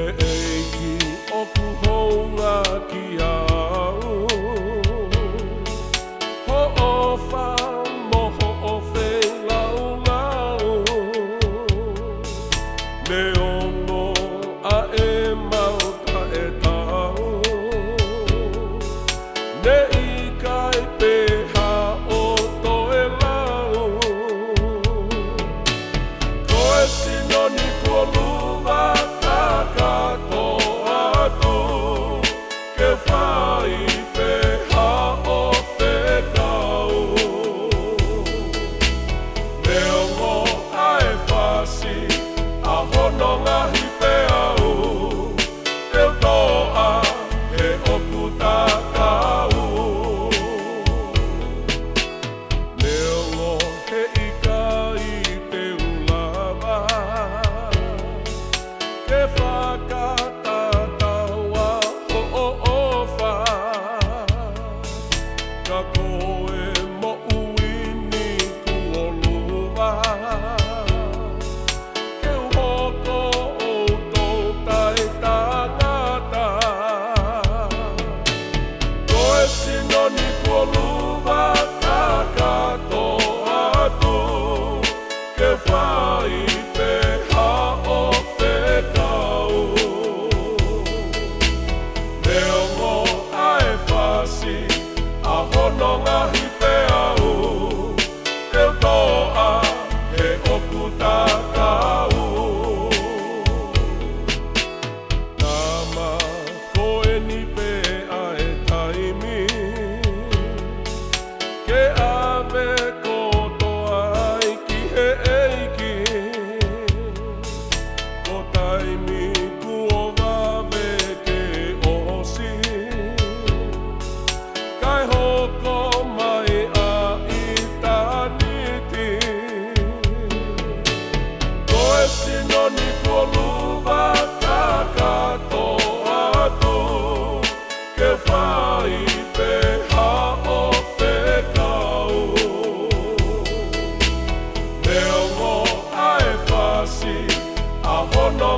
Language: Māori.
eiki o ku honga ki au ho ofa moho o whei lau lau me ono a e mauta e tau ne i kai peha o toe lau koe sinoni kua luva kakato atu ke whai peha o whekau me ongo ae whasi a hono ngahi pe au te toa he oku takau me ongo he ika i te ulawa ke whakatatawa o ofa ka koe mo uini ku oluwa ke uhoko o tō tai tangata koe sinoni ku oluwa kakato atu ke whai peha o whekau me ongo ae whasi a hono ngahi pe au te toa he oku takau Nama koe ni pe ae taimi ke ave kotoa ai ki he eiki ko taimi kuo wawe ke osi kai hoko mai a i taniti koe sinoni kua luva kakato atu ke whai peha o whekau me ongo ae whasi a hono